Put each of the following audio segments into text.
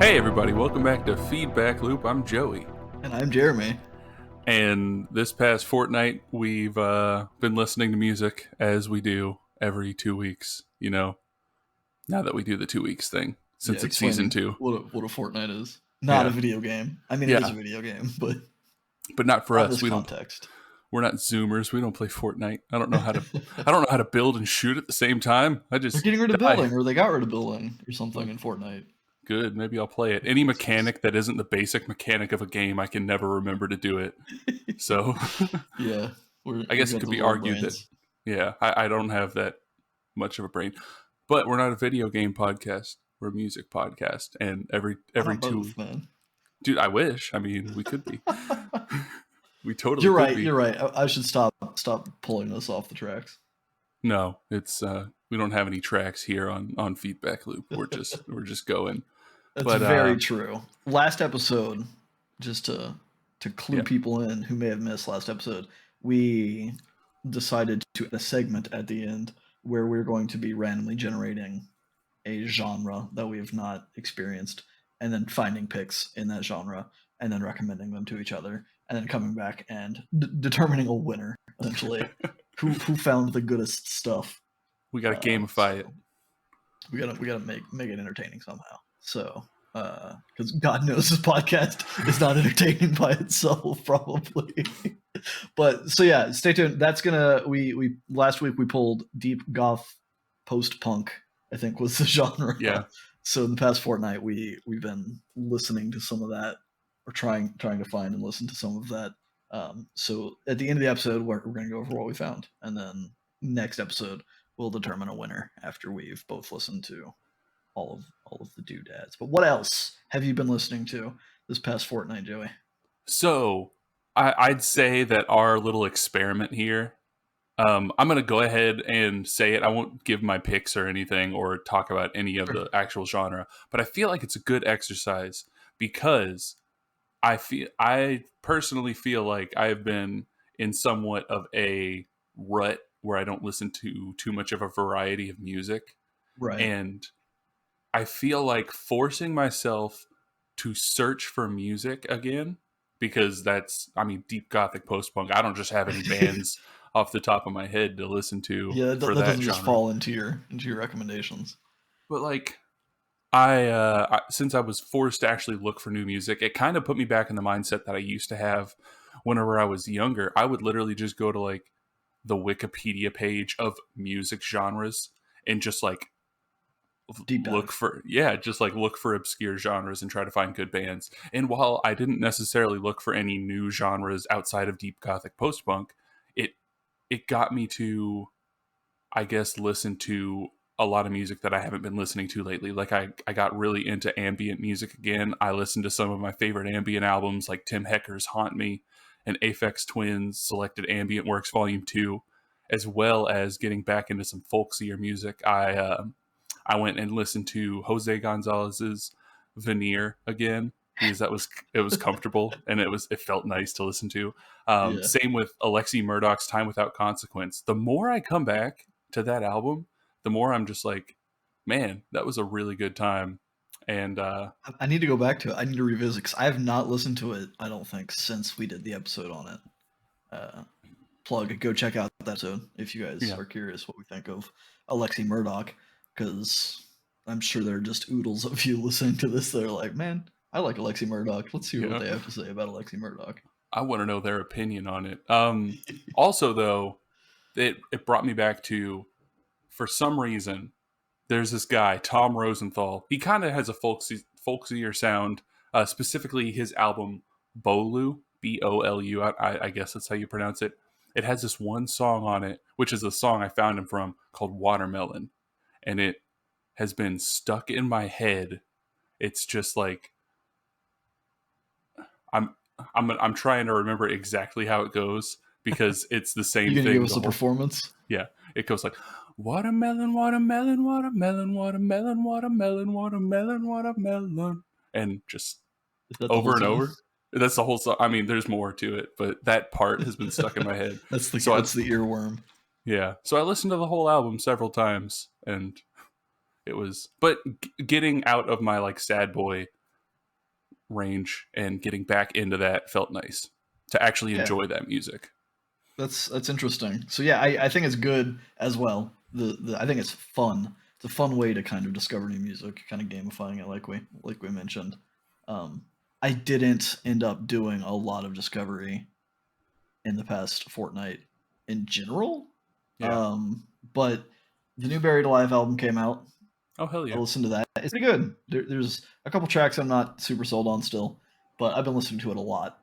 Hey everybody, welcome back to FeedbackLoop. I'm Joey. And I'm Jeremy. And this past fortnight, we've been listening to music as we do every 2 weeks, now that we do the 2 weeks thing, since it's season 2. What a Fortnite is. Not a video game. I mean, it is a video game, but not for us. We context. We're not Zoomers. We don't play Fortnite. I don't know how to build and shoot at the same time. They're getting rid of building, or they got rid of building, or something in Fortnite. Good. Maybe I'll play it. Any mechanic that isn't the basic mechanic of a game, I can never remember to do it. So, yeah, I guess it could be argued that, I don't have that much of a brain. But we're not a video game podcast. We're a music podcast, and every both, man. Dude, I wish. I mean, we could be. We totally. You're right. Be. You're right. I should stop pulling us off the tracks. No, it's we don't have any tracks here on FeedbackLoop. We're just going. That's very true. Last episode, just to clue people in who may have missed last episode, we decided to add a segment at the end where we're going to be randomly generating a genre that we have not experienced, and then finding picks in that genre, and then recommending them to each other, and then coming back and determining a winner, essentially. who found the goodest stuff. We got to gamify it. We gotta make it entertaining somehow. So, because God knows this podcast is not entertaining by itself, probably. But so yeah, stay tuned. That's we last week we pulled deep goth post punk, I think was the genre. Yeah. So in the past fortnight, we've been listening to some of that, or trying to find and listen to some of that. So at the end of the episode, we're going to go over what we found, and then next episode we'll determine a winner after we've both listened to all of the doodads. But what else have you been listening to this past fortnight, Joey? So I'd say that our little experiment here, I'm going to go ahead and say it. I won't give my picks or anything or talk about any of the actual genre, but I feel like it's a good exercise because I personally feel like I've been in somewhat of a rut where I don't listen to too much of a variety of music. Right. And I feel like forcing myself to search for music again, because deep gothic post-punk. I don't just have any bands off the top of my head to listen to. Yeah, that doesn't just fall into your recommendations. But like, I since I was forced to actually look for new music, it kind of put me back in the mindset that I used to have whenever I was younger. I would literally just go to like the Wikipedia page of music genres and just like look for obscure genres and try to find good bands. And while I didn't necessarily look for any new genres outside of deep gothic post-punk, it got me to, I guess, listen to a lot of music that I haven't been listening to lately. Like I got really into ambient music again. I listened to some of my favorite ambient albums like Tim Hecker's Haunt Me and Aphex Twin's Selected Ambient Works Volume 2, as well as getting back into some folksier music. I went and listened to Jose Gonzalez's Veneer again, because it was comfortable and it felt nice to listen to. Same with Alexi Murdaugh's Time Without Consequence. The more I come back to that album, the more I'm just like, man, that was a really good time. And I need to go back to it. I need to revisit, because I have not listened to it, I don't think, since we did the episode on it. Go check out that episode if you guys are curious what we think of Alexi Murdaugh, because I'm sure there are just oodles of you listening to this that are like, man, I like Alexi Murdaugh. Let's see what they have to say about Alexi Murdaugh. I want to know their opinion on it. Also, though, it brought me back to, for some reason, there's this guy, Tom Rosenthal. He kind of has a folksier sound, specifically his album Bolu, Bolu, I guess that's how you pronounce it. It has this one song on it, which is a song I found him from, called Watermelon. And it has been stuck in my head. It's just like, I'm trying to remember exactly how it goes, because it's the same thing. You gonna give us a performance? Yeah. It goes like, watermelon, watermelon, watermelon, watermelon, watermelon, watermelon, watermelon. And just over and over. That's the whole song. I mean, there's more to it, but that part has been stuck in my head. That's the earworm. Yeah. So I listened to the whole album several times, and it was, but getting out of my like sad boy range, and getting back into that felt nice to actually enjoy that music. That's interesting. So yeah, I think it's good as well. I think it's fun. It's a fun way to kind of discover new music, kind of gamifying it, like we mentioned. I didn't end up doing a lot of discovery in the past fortnight in general. Yeah. But the new Buried Alive album came out. Oh, hell yeah. I listened to that. It's pretty good. There's a couple tracks I'm not super sold on still, but I've been listening to it a lot,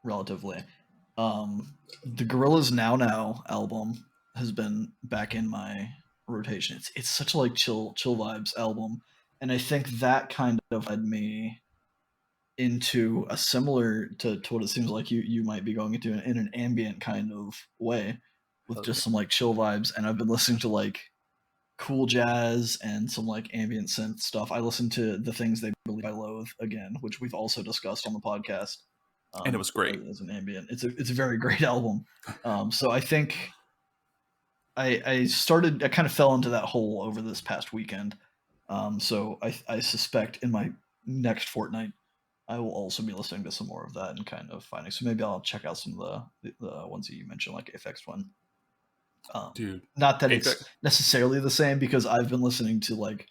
relatively. The Gorillaz Now Now album has been back in my rotation. It's such a like chill vibes album, and I think that kind of led me into a similar to what it seems like you might be going into in an ambient kind of way, with just some like chill vibes. And I've been listening to like cool jazz and some like ambient synth stuff. I listened to The Things They Believe I Loathe again, which we've also discussed on the podcast. And it was great as an ambient. It's a very great album. So I think I kind of fell into that hole over this past weekend. So I suspect in my next fortnight I will also be listening to some more of that and kind of finding. So maybe I'll check out some of the ones that you mentioned, like Aphex Twin. Dude, not that it's necessarily the same, because I've been listening to like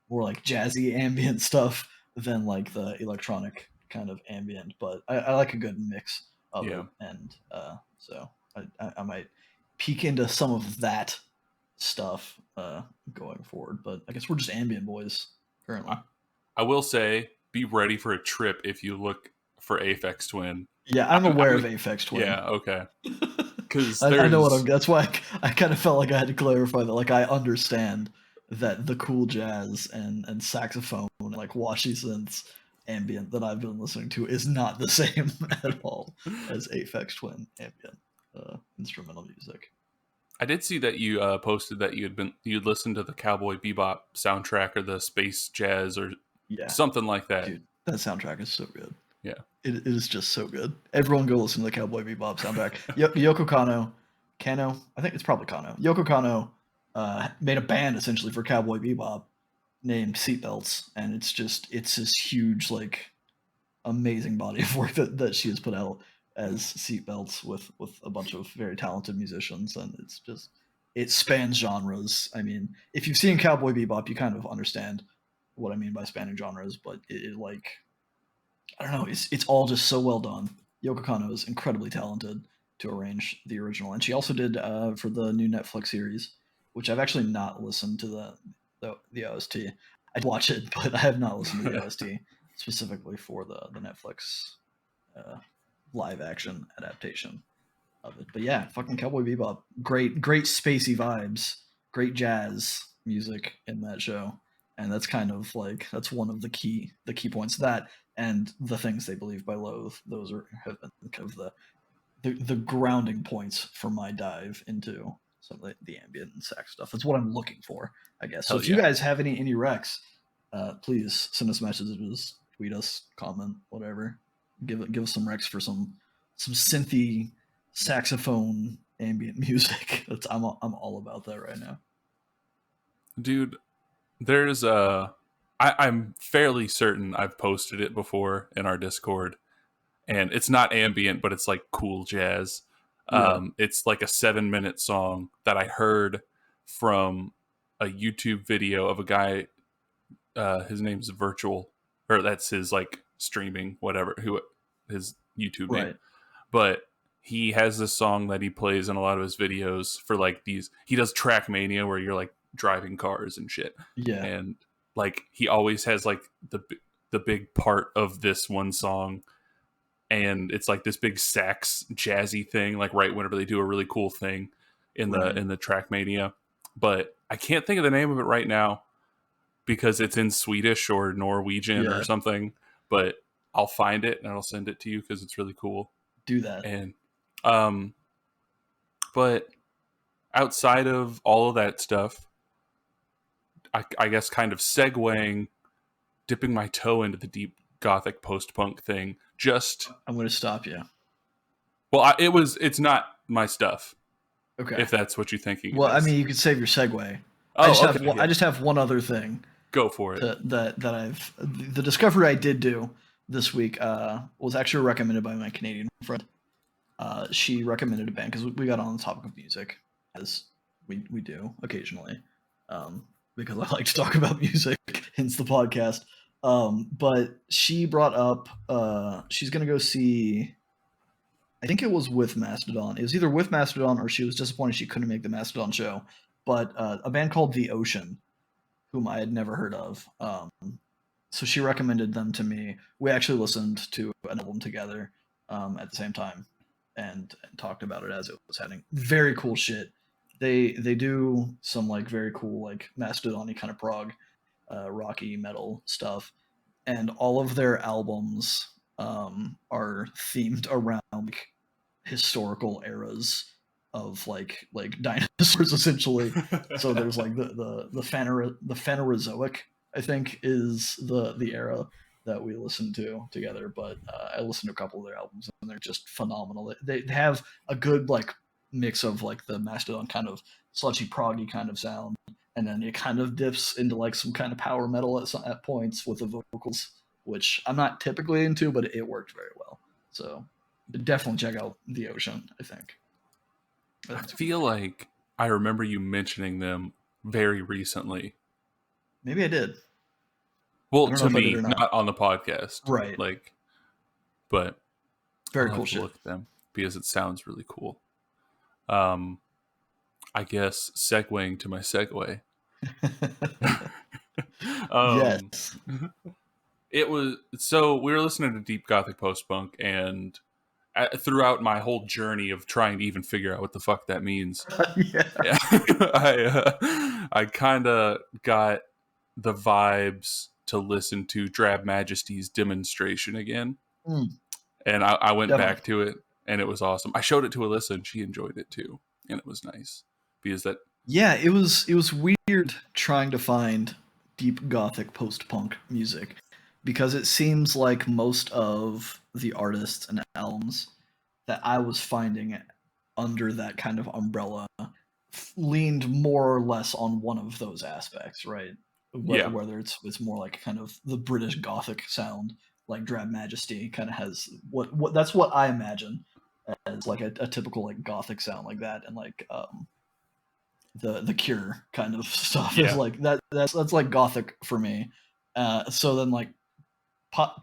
more like jazzy ambient stuff than like the electronic kind of ambient, but I like a good mix of it, and so I might peek into some of that stuff going forward. But I guess we're just ambient boys currently. I will say, be ready for a trip if you look for Aphex Twin. Yeah, I'm aware of Aphex Twin. Yeah, okay. Because I know what that's why I kind of felt like I had to clarify that. Like, I understand that the cool jazz and saxophone and like washy synths ambient that I've been listening to is not the same at all as Aphex Twin ambient instrumental music. I did see that you posted that you'd listened to the Cowboy Bebop soundtrack, or the space jazz, or something like that. Dude, that soundtrack is so good. Yeah, it is just so good. Everyone go listen to the Cowboy Bebop soundtrack. Yoko Kanno, I think it's probably Kanno. Yoko Kanno made a band essentially for Cowboy Bebop named Seatbelts, and it's this huge, like, amazing body of work that she has put out as Seatbelts with a bunch of very talented musicians, and it spans genres. I mean, if you've seen Cowboy Bebop, you kind of understand what I mean by spanning genres, but it like, I don't know, it's all just so well done. Yoko Kanno is incredibly talented to arrange the original, and she also did for the new Netflix series, which I've actually not listened to the OST. I'd watch it, but I have not listened to the OST specifically for the Netflix live action adaptation of it. But yeah, fucking Cowboy Bebop, great spacey vibes, great jazz music in that show, and that's kind of like, that's one of the key points of that. And The Things They Believe by Loathe, those have been kind of the grounding points for my dive into some of the ambient and sax stuff. That's what I'm looking for, I guess. So if you guys have any recs, please send us messages, tweet us, comment, whatever. Give us some recs for some synthy saxophone ambient music. I'm all about that right now, dude. There's I'm fairly certain I've posted it before in our Discord, and it's not ambient, but it's like cool jazz. It's like a 7-minute song that I heard from a YouTube video of a guy. His name's Virtual, or that's his like streaming, whatever, his YouTube name. But he has this song that he plays in a lot of his videos for like these. He does Trackmania, where you're like driving cars and shit. Yeah, and like he always has like the big part of this one song, and it's like this big sax jazzy thing, like right whenever they do a really cool thing in the Trackmania. But I can't think of the name of it right now because it's in Swedish or Norwegian or something. But I'll find it and I'll send it to you because it's really cool. Do that. And but outside of all of that stuff, I guess kind of segueing, dipping my toe into the deep gothic post-punk thing. I'm going to stop you. Well, it's not my stuff. Okay. If that's what you're thinking. Well, I mean, you could save your segue. I just have one other thing. Go for it. The discovery I did do this week was actually recommended by my Canadian friend. She recommended a band because we got on the topic of music, as we do occasionally, because I like to talk about music, hence the podcast. But she brought up she's gonna go see. I think it was with Mastodon. It was either with Mastodon or she was disappointed she couldn't make the Mastodon show. But a band called The Ocean, whom I had never heard of. So she recommended them to me. We actually listened to an album together at the same time and talked about it as it was happening. Very cool shit. They do some like very cool like Mastodon-y kind of prog, rocky metal stuff, and all of their albums are themed around like historical eras of like dinosaurs essentially. So there's like the Phanerozoic, I think, is the era that we listened to together. But I listened to a couple of their albums and they're just phenomenal. They have a good like mix of like the Mastodon kind of sludgy proggy kind of sound, and then it kind of dips into like some kind of power metal at points with the vocals, which I'm not typically into, but it worked very well. So definitely check out The Ocean, I think. I feel like I remember you mentioning them very recently. Maybe I did. Well, to me, not on the podcast. Right. Like, but very I'll cool have to shit. look at them because it sounds really cool. I guess segueing to my segue. Yes. It was so we were listening to deep gothic post punk, and throughout my whole journey of trying to even figure out what the fuck that means, yeah. I kind of got the vibes to listen to Drab Majesty's Demonstration again, and I went back to it, and it was awesome. I showed it to Alyssa, and she enjoyed it too, and it was nice because that. Yeah, it was weird trying to find deep gothic post punk music, because it seems like most of the artists and albums that I was finding under that kind of umbrella leaned more or less on one of those aspects, right? Whether it's more like kind of the British Gothic sound, like Drab Majesty kind of has what that's what I imagine as like a typical like Gothic sound like that, and like the Cure kind of stuff is like that's like Gothic for me. So then like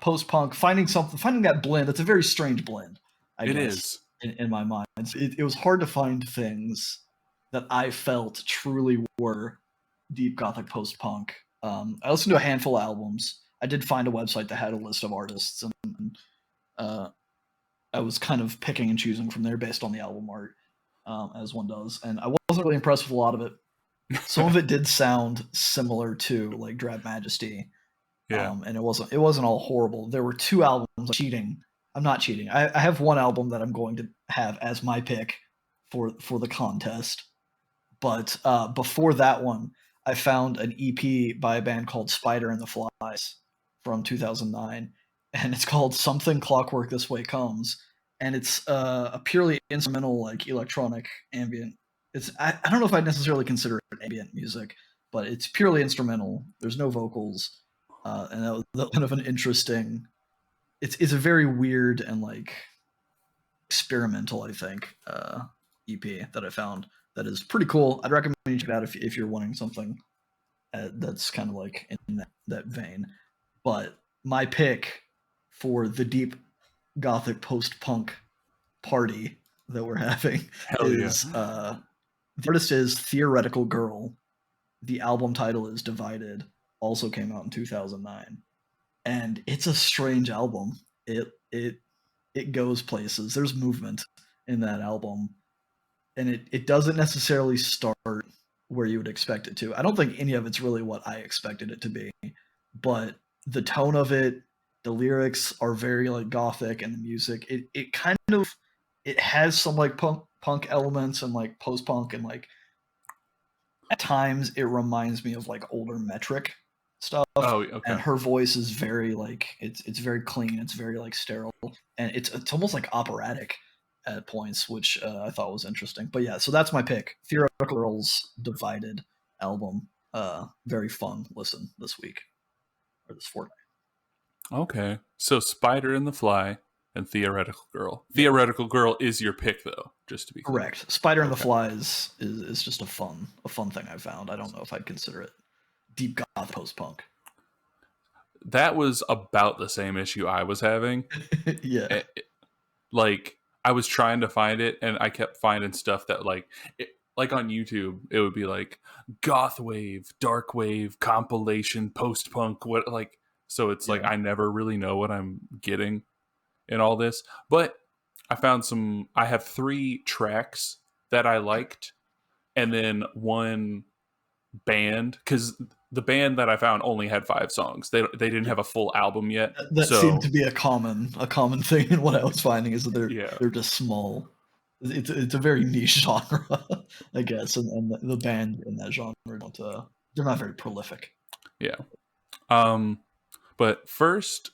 post punk, finding that blend. It's a very strange blend, I guess. In my mind, it was hard to find things that I felt truly were deep gothic post punk. I listened to a handful of albums. I did find a website that had a list of artists, and I was kind of picking and choosing from there based on the album art, as one does. And I wasn't really impressed with a lot of it. Some of it did sound similar to like Drab Majesty, and it wasn't all horrible. There were two albums. Cheating. I'm not cheating. I have one album that I'm going to have as my pick for the contest. But before that one, I found an EP by a band called Spider and the Flies from 2009, and it's called Something Clockwork This Way Comes, and it's a purely instrumental like electronic ambient. I don't know if I'd necessarily consider it ambient music, but it's purely instrumental. There's no vocals, and that was kind of an interesting. It's a very weird and like experimental, I think, EP that I found that is pretty cool. I'd recommend you check it out if you're wanting something that's kind of like in that vein. But my pick for the deep gothic post-punk party that we're having is the artist is Theoretical Girl. The album title is Divided. Also came out in 2009, and it's a strange album. It goes places. There's movement in that album, and it doesn't necessarily start where you would expect it to. I don't think any of it's really what I expected it to be, but the tone of it, the lyrics are very like gothic, and the music, it kind of it has some like punk elements and like post punk, and like at times it reminds me of like older Metric stuff. Oh, okay. And her voice is very like it's very clean. It's very like sterile, and it's almost like operatic at points, which I thought was interesting. But yeah, so that's my pick. Theoretical Girl's Divided album. Very fun listen this week or this fortnight. Okay. So Spider and the Fly and Theoretical Girl. Yeah. Theoretical Girl is your pick, though, just to be clear. Correct. Spider and the Okay. Fly is just a fun thing I found. I don't know if I'd consider it deep goth post punk. That was about the same issue I was having. Yeah. Like, I was trying to find it, and I kept finding stuff that, like, like on YouTube, it would be like goth wave, dark wave, compilation, post punk, what, like, so it's like Yeah. I never really know what I'm getting in all this. But I have 3 tracks that I liked, and then one band, because the band that I found only had 5 songs. They didn't Yeah. have a full album yet. That seemed to So be a common thing in what I was finding is that yeah, they're just small. It's a very niche genre, I guess, and the band in that genre don't they're not very prolific. yeah. But first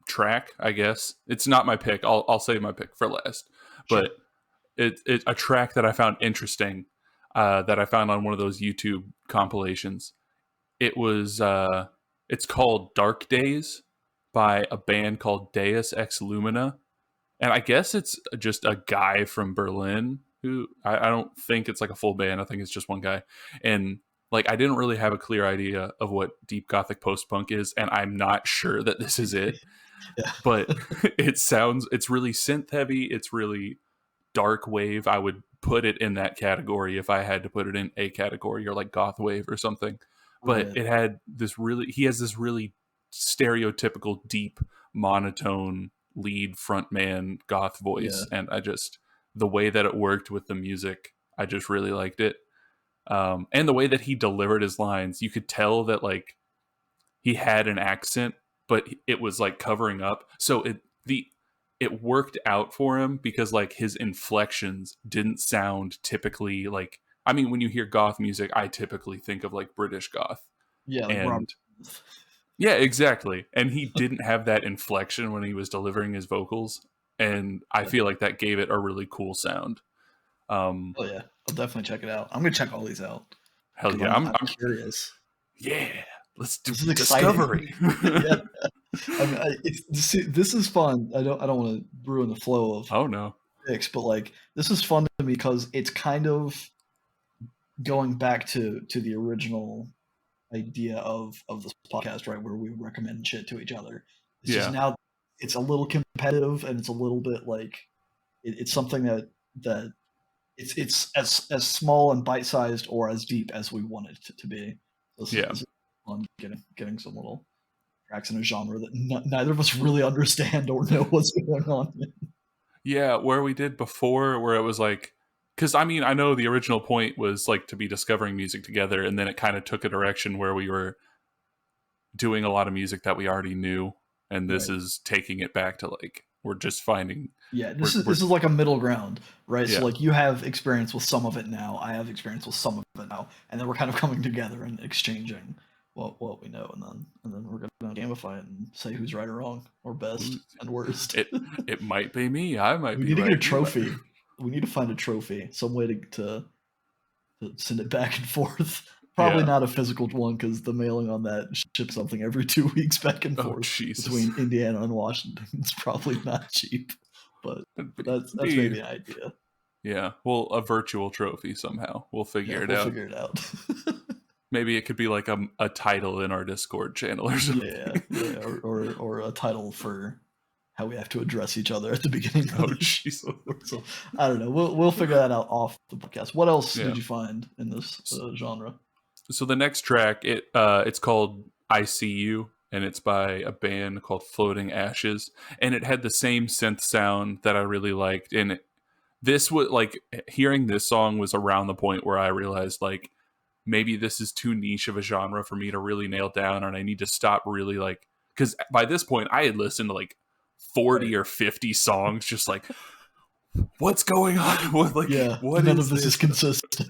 track, I guess it's not my pick. I'll save my pick for last. Sure. But it's a track that I found interesting, that I found on one of those YouTube compilations. It was it's called Dark Days by a band called Deus Ex Lumina, and I guess it's just a guy from Berlin who I don't think it's like a full band. I think it's just one guy, and like I didn't really have a clear idea of what deep gothic post punk is, and I'm not sure that this is it. Yeah. But it's really synth heavy. It's really dark wave. I would put it in that category if I had to put it in a category, or like goth wave or something. But Right. it had he has this really stereotypical deep monotone lead frontman goth Yeah. voice, and the way that it worked with the music, I just really liked it. And the way that he delivered his lines, you could tell that like he had an accent, but it was like covering up. So it worked out for him because like his inflections didn't sound typically like, I mean, when you hear goth music, I typically think of like British goth. Yeah, like Robert. And yeah, exactly. And he didn't have that inflection when he was delivering his vocals, and I feel like that gave it a really cool sound. Um Oh yeah, I'll definitely check it out. I'm gonna check all these out Hell because yeah. I'm curious. Yeah, let's do This is exciting. discovery. Yeah. I mean, this is fun. I don't want to ruin the flow of Oh no. picks, but like this is fun to me because it's kind of going back to the original idea of this podcast, right, where we recommend shit to each other. It's just now it's a little competitive, and it's a little bit like it's something that it's as small and bite sized or as deep as we want it to be. So this is fun getting some little tracks in a genre that neither of us really understand or know what's going on. Yeah, where we did before, where it was like, because I mean, I know the original point was like to be discovering music together, and then it kind of took a direction where we were doing a lot of music that we already knew, and this is taking it back to like we're just finding. Yeah, this is like a middle ground, right? Yeah. So like you have experience with some of it now, I have experience with some of it now, and then we're kind of coming together and exchanging what we know, and then we're gonna gamify it and say who's right or wrong, or best and worst. It might be me. I might we be. need to right. get a trophy. We need to find a trophy, some way to send it back and forth. Probably not a physical one because the mailing on that ships something every 2 weeks back and forth between Indiana and Washington. It's probably not cheap, but that's maybe an idea. Yeah, well, a virtual trophy somehow. We'll figure it out. Figure it out. Maybe it could be like a title in our Discord channel or something. Yeah, or a title for how we have to address each other at the beginning. Oh, jeez. So I don't know. We'll figure that out off the podcast. What else did you find in this genre? So the next track, it's called "I See You," and it's by a band called Floating Ashes, and it had the same synth sound that I really liked. And this was like, hearing this song was around the point where I realized like maybe this is too niche of a genre for me to really nail down, and I need to stop really like, because by this point I had listened to like 40 or 50 songs, just like, what's going on? What none of this is consistent.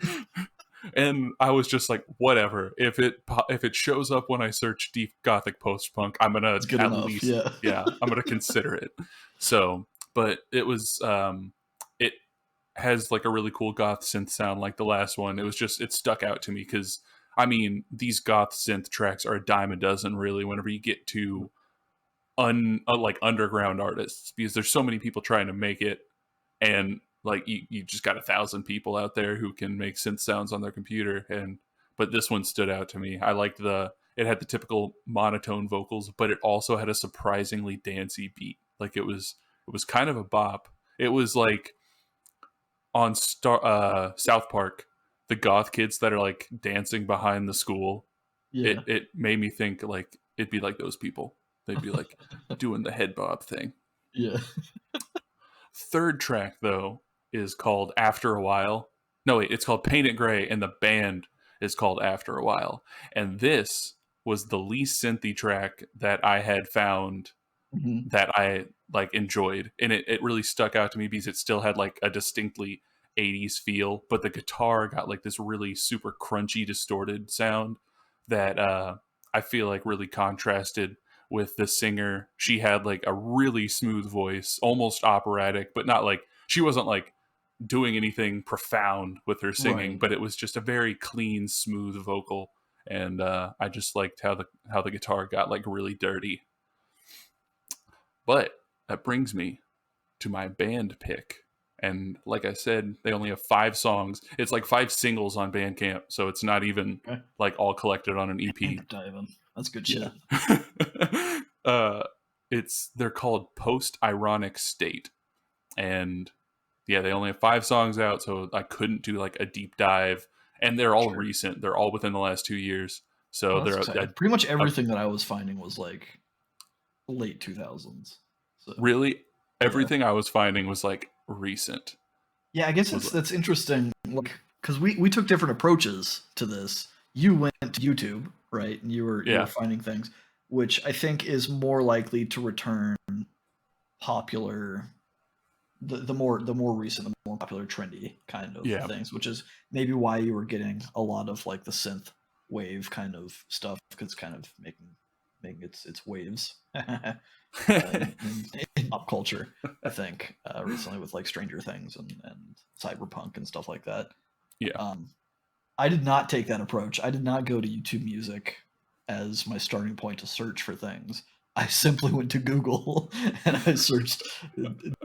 And I was just like, whatever. If it shows up when I search deep gothic post punk, I'm gonna at least I'm gonna consider it. So, but it was it has like a really cool goth synth sound like the last one. It stuck out to me because I mean these goth synth tracks are a dime a dozen really. Whenever you get to like underground artists, because there's so many people trying to make it, and like you just got 1,000 people out there who can make synth sounds on their computer. And but this one stood out to me. I liked it had the typical monotone vocals, but it also had a surprisingly dancey beat. Like it was kind of a bop. It was like on South Park, the goth kids that are like dancing behind the school. Yeah. It made me think like it'd be like those people. They'd be like doing the head bob thing. Yeah. Third track though is called After a While. No, wait, it's called Paint It Gray, and the band is called After a While. And this was the least synthy track that I had found Mm-hmm. that I like enjoyed. And it really stuck out to me because it still had like a distinctly 80s feel, but the guitar got like this really super crunchy, distorted sound that I feel like really contrasted with the singer. She had like a really smooth voice, almost operatic, but not like, she wasn't like doing anything profound with her singing, Right. but it was just a very clean, smooth vocal. And I just liked how the guitar got like really dirty. But that brings me to my band pick. And like I said, they only have 5 songs. It's like 5 singles on Bandcamp, so it's not even Okay. like all collected on an EP. Diving. That's good shit. They're called Post Ironic State. And yeah, they only have 5 songs out, so I couldn't do like a deep dive. And they're all recent. They're all within the last 2 years. So they're pretty much everything that I was finding was like late 2000s. So, really everything I was finding was like recent. Yeah, I guess that's interesting. Like, because we took different approaches to this. You went to YouTube, right? And you were finding things, which I think is more likely to return popular, the more recent, the more popular, trendy kind of things, which is maybe why you were getting a lot of like the synth wave kind of stuff, because it's kind of making its waves in pop culture, I think, recently with like Stranger Things and Cyberpunk and stuff like that. Yeah. I did not take that approach. I did not go to YouTube Music as my starting point to search for things. I simply went to Google and I searched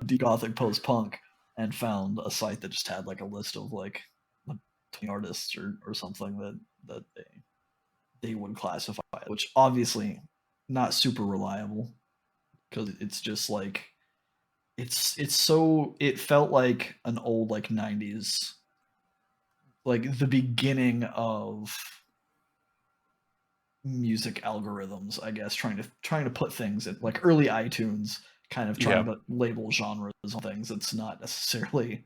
de-gothic post-punk and found a site that just had like a list of like 20 artists or something that they would classify, which obviously not super reliable, because it's just like it felt like an old like 90s, like the beginning of music algorithms, I guess, trying to put things in like early iTunes, kind of trying to label genres on things. It's not necessarily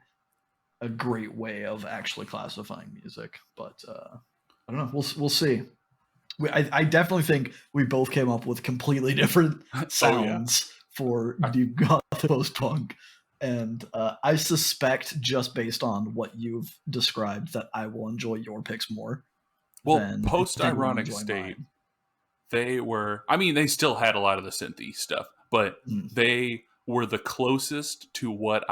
a great way of actually classifying music, but I don't know. We'll see. I definitely think we both came up with completely different sounds for deep goth post-punk, and I suspect, just based on what you've described, that I will enjoy your picks more. Well, Post-Ironic State, mine. they still had a lot of the synthy stuff, but they were the closest to what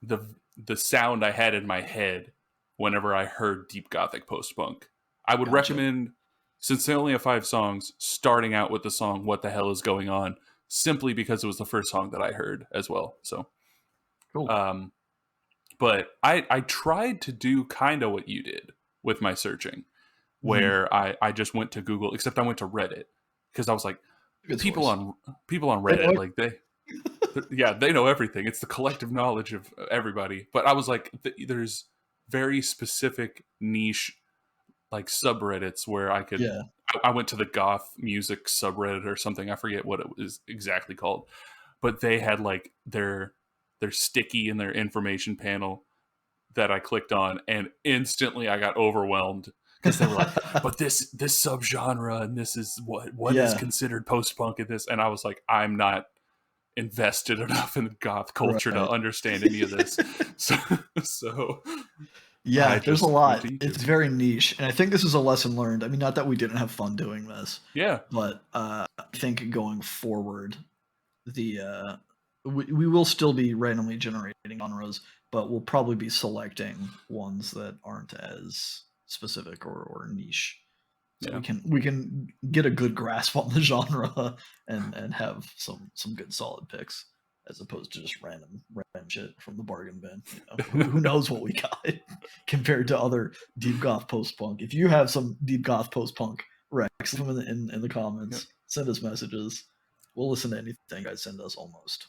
the sound I had in my head whenever I heard deep gothic post-punk. I would recommend, since they only have 5 songs, starting out with the song What the Hell Is Going On, simply because it was the first song that I heard as well. So cool. But I tried to do kind of what you did with my searching, where I just went to Google, except I went to Reddit, because I was like, people on Reddit, like they know everything. It's the collective knowledge of everybody. But I was like, there's very specific niche like subreddits where I could. Yeah. I went to the goth music subreddit or something. I forget what it was exactly called, but they had like their sticky in their information panel that I clicked on, and instantly I got overwhelmed, because they were like, but this subgenre, and this is what is considered post-punk in this, and I was like, I'm not invested enough in goth culture to understand any of this. so yeah, there's a lot. It's very niche, and I think this is a lesson learned. I mean, not that we didn't have fun doing this, but I think going forward, we will still be randomly generating genres, but we'll probably be selecting ones that aren't as specific or niche So we can get a good grasp on the genre and have some good solid picks, as opposed to just random shit from the bargain bin. Who knows what we got compared to other deep goth post punk. If you have some deep goth post punk Rex, leave them in the comments. Send us messages. We'll listen to anything guys send us almost.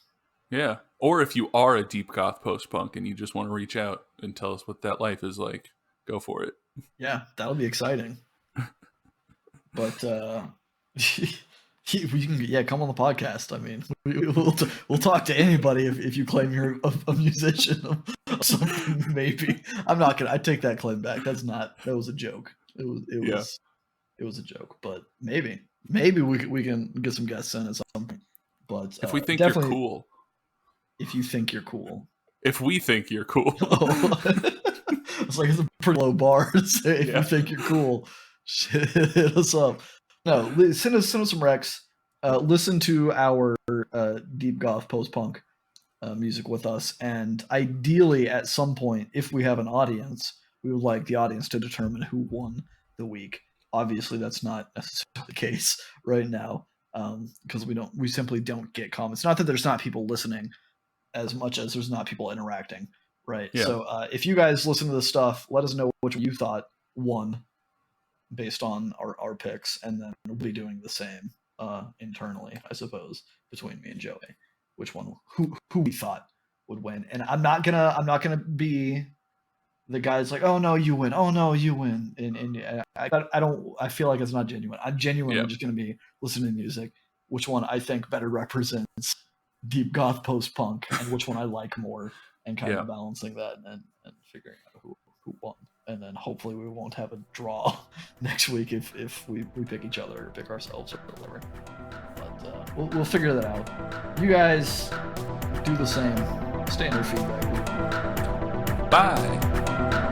Yeah. Or if you are a deep goth post punk and you just want to reach out and tell us what that life is like, go for it. Yeah, that'll be exciting. But you can come on the podcast. I mean, we'll talk to anybody if you claim you're a musician or something. Maybe I take that claim back. That was a joke. It was a joke. But maybe we can get some guests in at some point. But if we think you're cool. If you think you're cool. If we think you're cool. It's like it's a pretty low bar to say if you think you're cool. Hit us up. No, send us some recs. Listen to our deep goth post punk music with us, and ideally at some point, if we have an audience, we would like the audience to determine who won the week. Obviously, that's not necessarily the case right now, because we simply don't get comments. Not that there's not people listening as much as there's not people interacting, right? Yeah. So if you guys listen to this stuff, let us know which one you thought won based on our picks, and then we'll be doing the same internally, I suppose, between me and Joey, which one who we thought would win. And I'm not gonna be the guy's like, oh no you win, and I feel like it's not genuine. I'm genuinely just gonna be listening to music, which one I think better represents deep goth post punk and which one I like more, and kind of balancing that and figuring out who won. And then hopefully we won't have a draw next week if we pick each other or pick ourselves or whatever. But we'll figure that out. You guys do the same. Stay in your feedback. Bye.